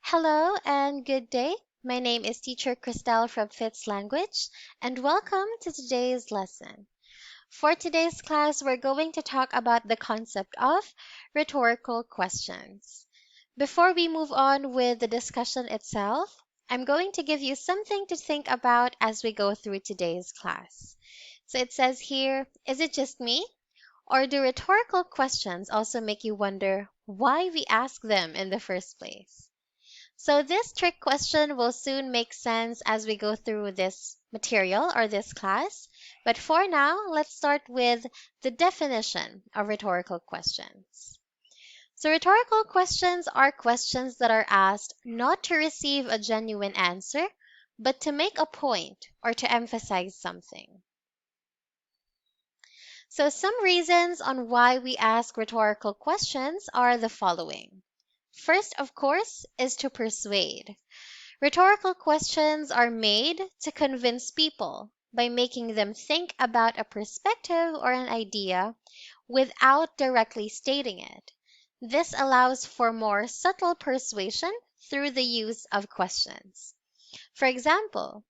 Hello and good day. My name is Teacher Christelle from Fitz Language, and welcome to today's lesson. For today's class, we're going to talk about the concept of rhetorical questions. Before we move on with the discussion itself, I'm going to give you something to think about as we go through today's class. So it says here, is it just me? Or do rhetorical questions also make you wonder why we ask them in the first place? So this trick question will soon make sense as we go through this material or this class. But for now, let's start with the definition of rhetorical questions. So rhetorical questions are questions that are asked not to receive a genuine answer, but to make a point or to emphasize something. So some reasons on why we ask rhetorical questions are the following. First, of course, is to persuade. Rhetorical questions are made to convince people by making them think about a perspective or an idea without directly stating it. This allows for more subtle persuasion through the use of questions. For example,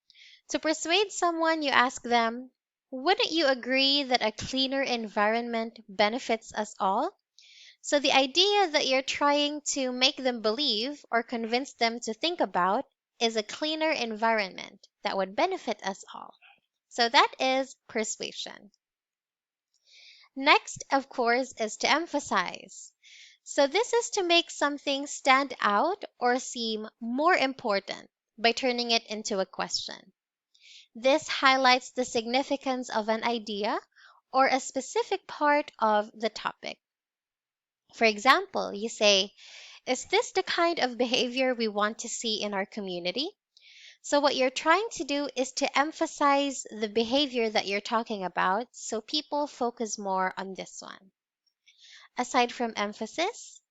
to persuade someone, you ask them, wouldn't you agree that a cleaner environment benefits us all? So the idea that you're trying to make them believe or convince them to think about is a cleaner environment that would benefit us all. So that is persuasion. Next, of course, is to emphasize. So this is to make something stand out or seem more important by turning it into a question. This highlights the significance of an idea or a specific part of the topic. For example, you say, is this the kind of behavior we want to see in our community? So what you're trying to do is to emphasize the behavior that you're talking about so people focus more on this one. Aside from emphasis,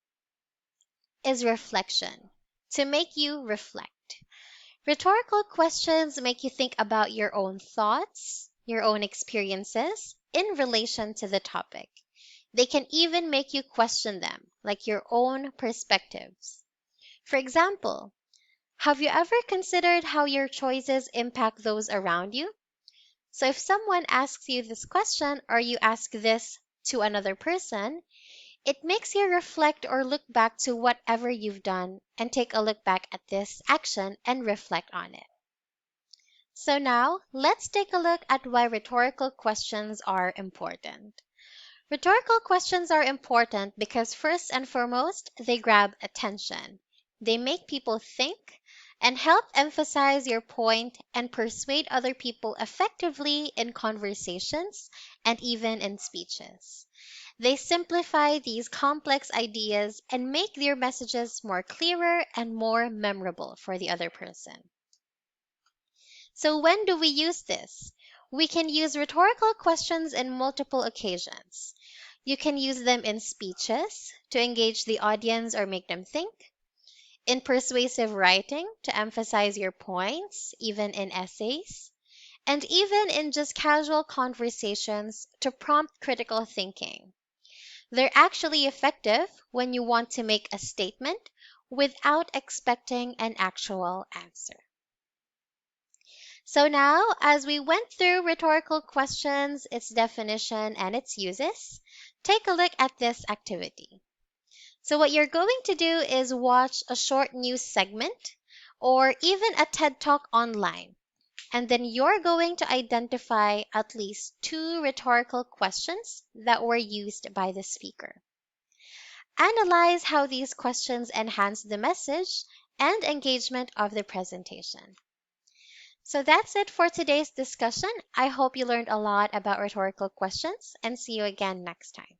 is reflection, to make you reflect. Rhetorical questions make you think about your own thoughts, your own experiences in relation to the topic. They can even make you question them, like your own perspectives. For example, have you ever considered how your choices impact those around you? So if someone asks you this question or you ask this to another person, it makes you reflect or look back to whatever you've done and take a look back at this action and reflect on it. So now, let's take a look at why rhetorical questions are important. Rhetorical questions are important because first and foremost, they grab attention. They make people think and help emphasize your point and persuade other people effectively in conversations and even in speeches. They simplify these complex ideas and make their messages more clearer and more memorable for the other person. So when do we use this? We can use rhetorical questions in multiple occasions. You can use them in speeches to engage the audience or make them think, in persuasive writing to emphasize your points, even in essays, and even in just casual conversations to prompt critical thinking. They're actually effective when you want to make a statement without expecting an actual answer. So now, as we went through rhetorical questions, its definition, and its uses, take a look at this activity. So what you're going to do is watch a short news segment or even a TED Talk online. And then you're going to identify at least 2 rhetorical questions that were used by the speaker. Analyze how these questions enhance the message and engagement of the presentation. So that's it for today's discussion. I hope you learned a lot about rhetorical questions and see you again next time.